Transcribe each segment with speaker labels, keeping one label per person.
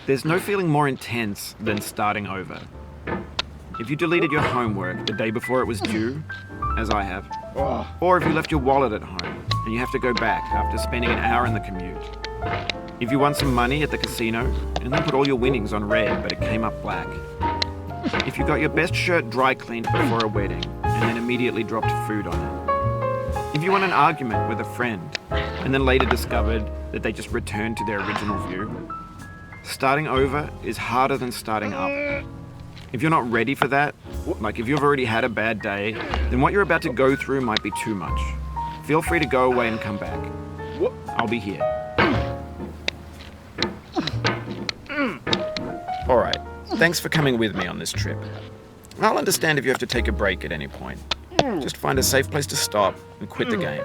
Speaker 1: There's no feeling more intense than starting over. If you deleted your homework the day before it was due, as I have, or if you left your wallet at home and you have to go back after spending an hour in the commute. If you won some money at the casino and then put all your winnings on red but it came up black. If you got your best shirt dry cleaned before a wedding and then immediately dropped food on it. If you won an argument with a friend and then later discovered that they just returned to their original view. Starting over is harder than starting up. If you're not ready for that, like if you've already had a bad day, then what you're about to go through might be too much. Feel free to go away and come back. I'll be here. Alright, thanks for coming with me on this trip. I'll understand if you have to take a break at any point. Just find a safe place to stop and quit the game.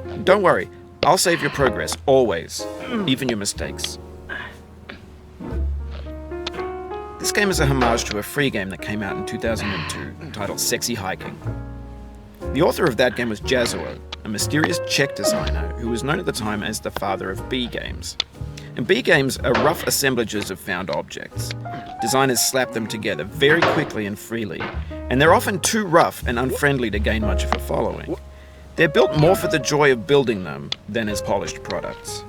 Speaker 1: And don't worry, I'll save your progress, always, even your mistakes. This game is a homage to a free game that came out in 2002 titled Sexy Hiking. The author of that game was Jazuo, a mysterious Czech designer who was known at the time as the father of B games. And B games are rough assemblages of found objects. Designers slap them together very quickly and freely, and they're often too rough and unfriendly to gain much of a following. They're built more for the joy of building them than as polished products.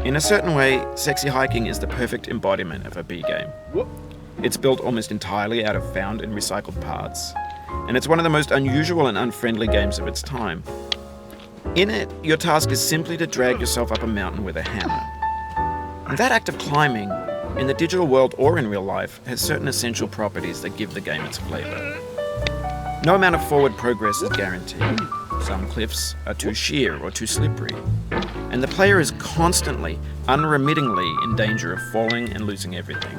Speaker 1: In a certain way, Sexy Hiking is the perfect embodiment of a B game. It's built almost entirely out of found and recycled parts, and it's one of the most unusual and unfriendly games of its time. In it, your task is simply to drag yourself up a mountain with a hammer. And that act of climbing, in the digital world or in real life, has certain essential properties that give the game its flavor. No amount of forward progress is guaranteed. Some cliffs are too sheer or too slippery, and the player is constantly, unremittingly in danger of falling and losing everything.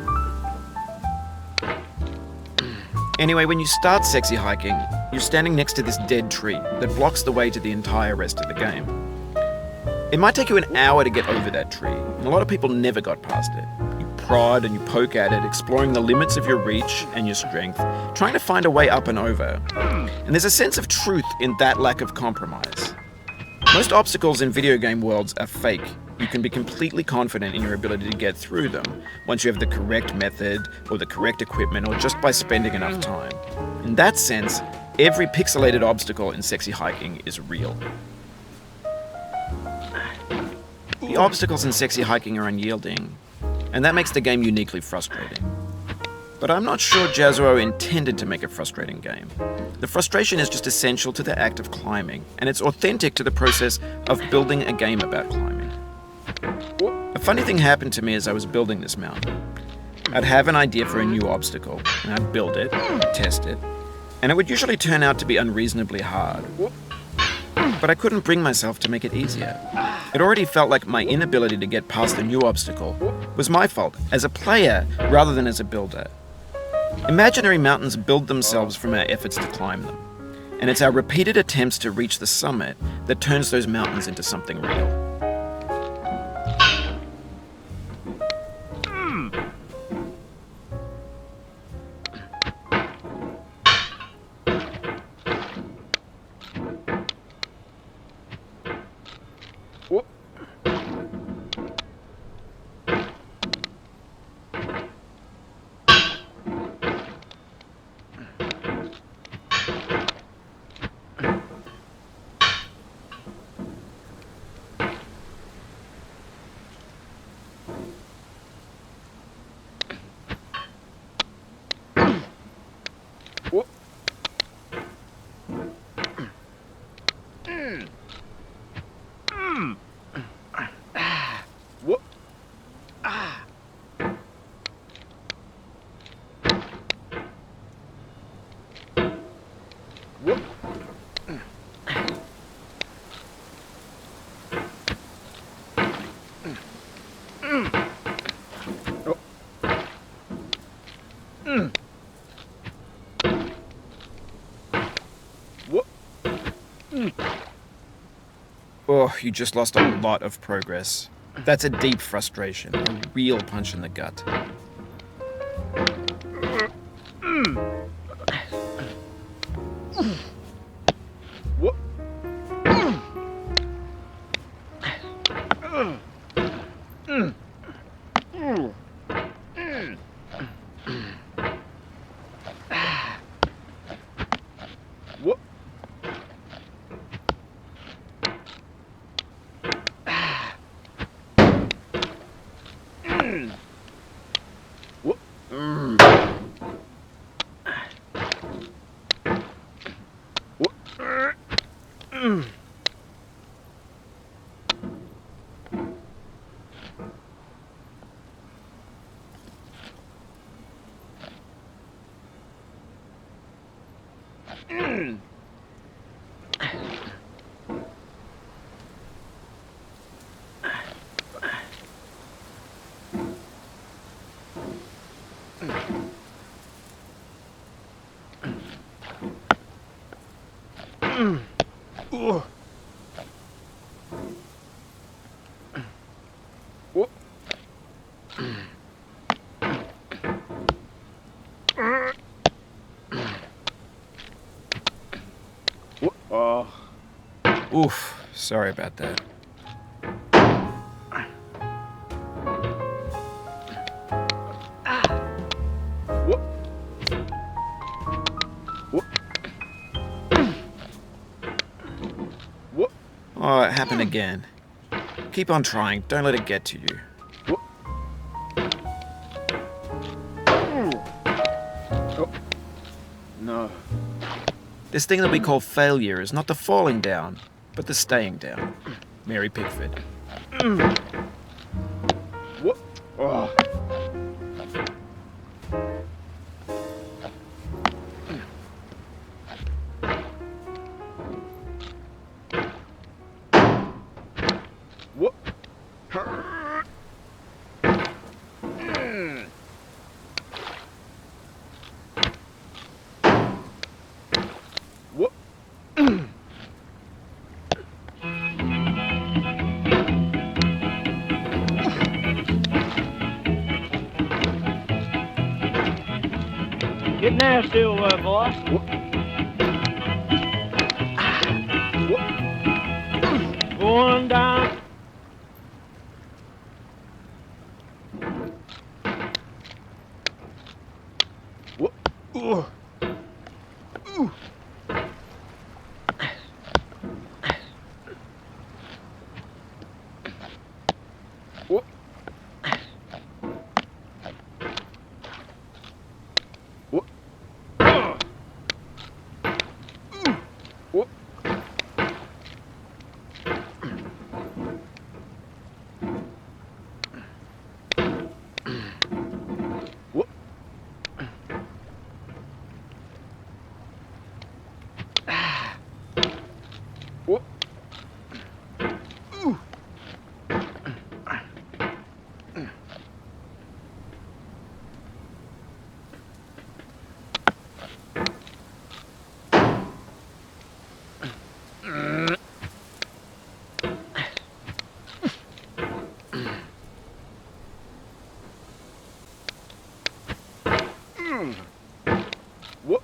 Speaker 1: Anyway, when you start Sexy Hiking, you're standing next to this dead tree that blocks the way to the entire rest of the game. It might take you an hour to get over that tree, and a lot of people never got past it. You prod and you poke at it, exploring the limits of your reach and your strength, trying to find a way up and over. And there's a sense of truth in that lack of compromise. Most obstacles in video game worlds are fake. You can be completely confident in your ability to get through them once you have the correct method or the correct equipment or just by spending enough time. In that sense, every pixelated obstacle in Sexy Hiking is real. The obstacles in Sexy Hiking are unyielding, and that makes the game uniquely frustrating. But I'm not sure Jazuo intended to make a frustrating game. The frustration is just essential to the act of climbing, and it's authentic to the process of building a game about climbing. A funny thing happened to me as I was building this mountain. I'd have an idea for a new obstacle, and I'd build it, test it, and it would usually turn out to be unreasonably hard. But I couldn't bring myself to make it easier. It already felt like my inability to get past the new obstacle was my fault as a player rather than as a builder. Imaginary mountains build themselves from our efforts to climb them, and it's our repeated attempts to reach the summit that turns those mountains into something real. Oh, you just lost a lot of progress. That's a deep frustration, a real punch in the gut. Oof, sorry about that. Oh, it happened again. Keep on trying, don't let it get to you.
Speaker 2: No.
Speaker 1: This thing that we call failure is not the falling down, but the staying down. Mary Pickford.
Speaker 2: What? Oh. What? What?
Speaker 3: Getting there still, boss. Going down.
Speaker 2: What? Oh. What? What? What? What? What? What? What? What? What?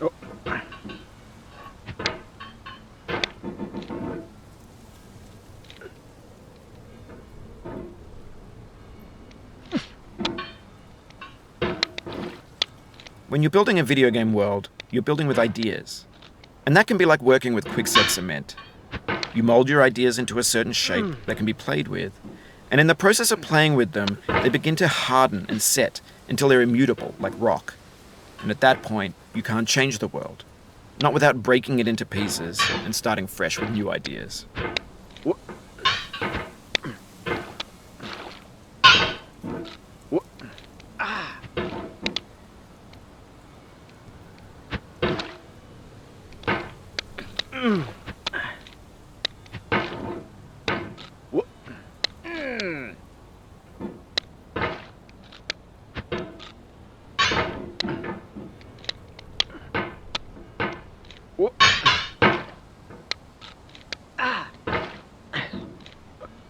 Speaker 2: Oh.
Speaker 1: When you're building a video game world, you're building with ideas. And that can be like working with quickset cement. You mold your ideas into a certain shape that can be played with, And in the process of playing with them, they begin to harden and set until they're immutable, like rock. And at that point, you can't change the world. Not without breaking it into pieces and starting fresh with new ideas.
Speaker 2: Whoop. Whoop. Ah.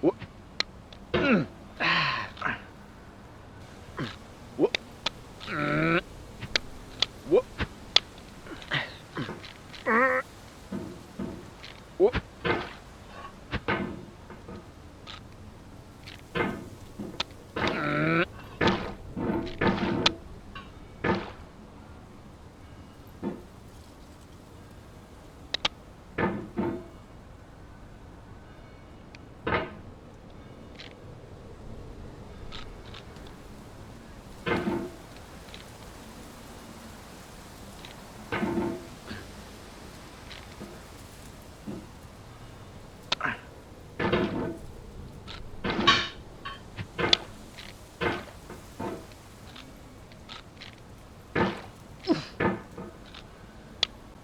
Speaker 2: Whoop. Whoop. Ah. Whoop. Ah. Whoop. Whoop. Whoop.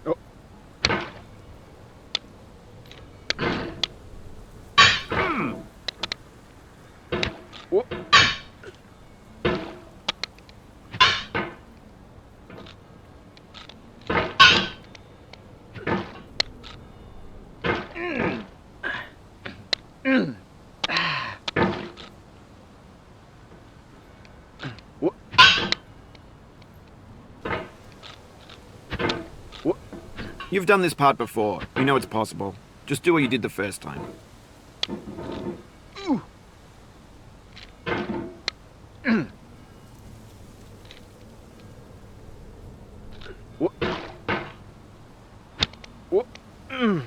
Speaker 2: Oh. Whoop. Whoop. Whoop.
Speaker 1: You've done this part before. You know it's possible. Just do what you did the first time.
Speaker 2: Whoop. Whoop. Oh.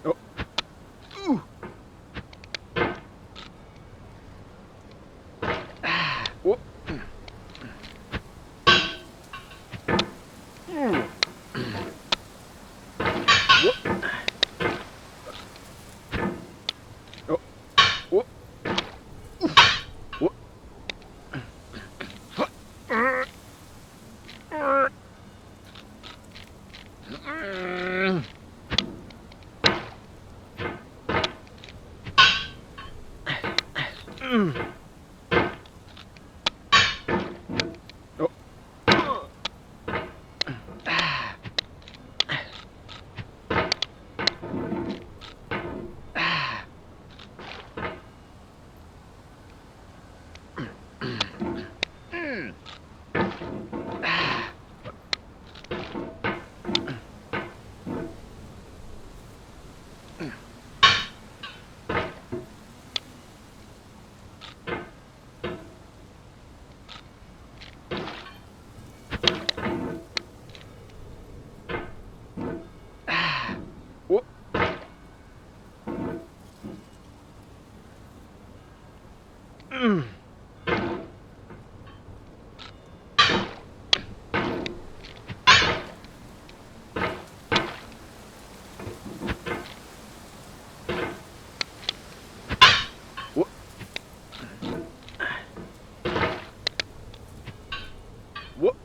Speaker 2: Whoop. Oh. Whoop. Whoop. Oh. Whoop. Whoop. Whoop.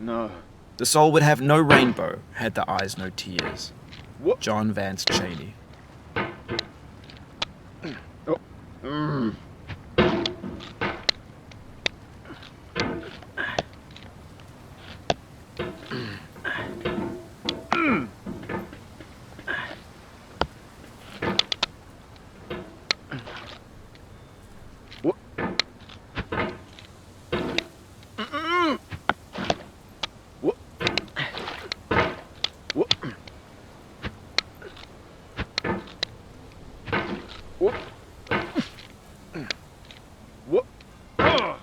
Speaker 2: No.
Speaker 1: The soul would have no rainbow had the eyes no tears.
Speaker 2: What?
Speaker 1: John Vance Cheney.
Speaker 2: Oh. Mm. What? Mm-mm. What? What? What? What? Ugh.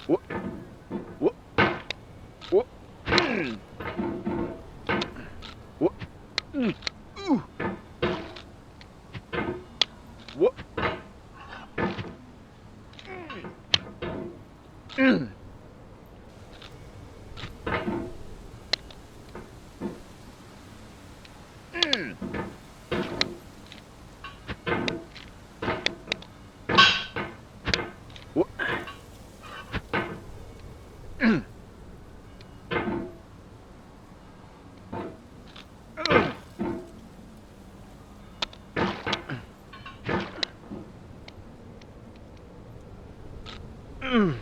Speaker 2: What? What? What? Mm. What? Mm. Ooh. What? Mm. Mm. What? Mm. Ugh. Mm.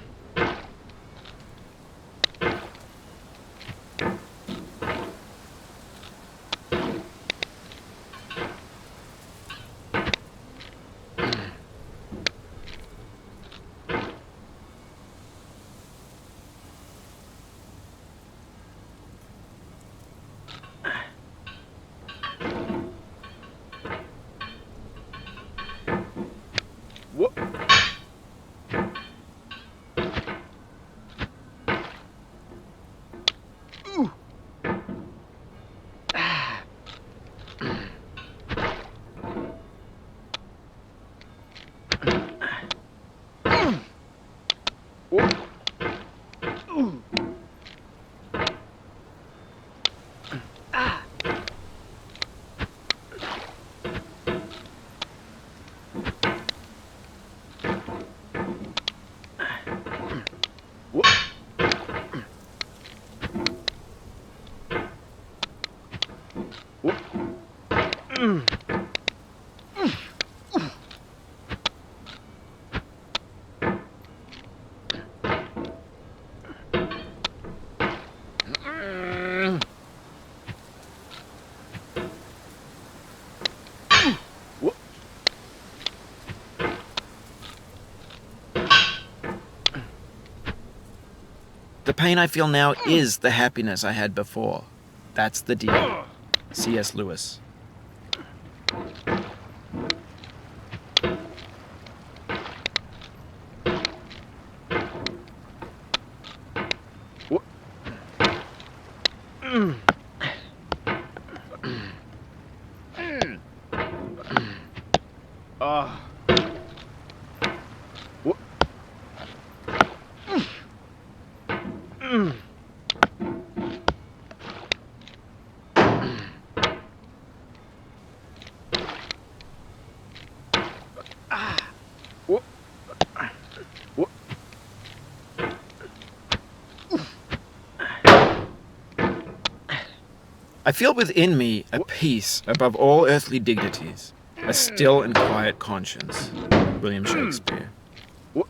Speaker 2: What? Ooh. Ah. Mm. What? Ooh. Ah. What? What? Mm. Mm. What?
Speaker 1: The pain I feel now is the happiness I had before. That's the deal.
Speaker 2: Ugh.
Speaker 1: C.S. Lewis.
Speaker 2: What? Mm. Mm. Ah. What? Mm. Ah. What? What?
Speaker 1: I feel within me a peace above all earthly dignities, a still and quiet conscience. William Shakespeare.
Speaker 2: What?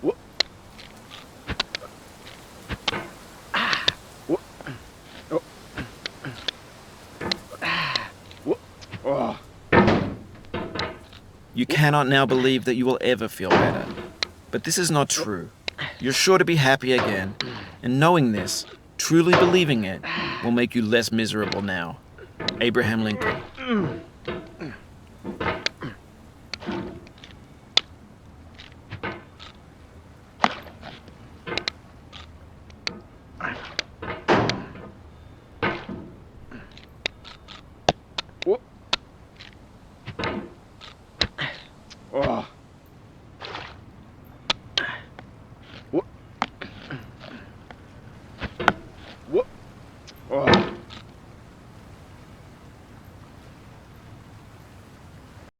Speaker 2: What? What? Oh. What? Oh.
Speaker 1: You cannot now believe that you will ever feel better. But this is not true. You're sure to be happy again, and knowing this, truly believing it, will make you less miserable now. Abraham Lincoln.
Speaker 2: What? Oh.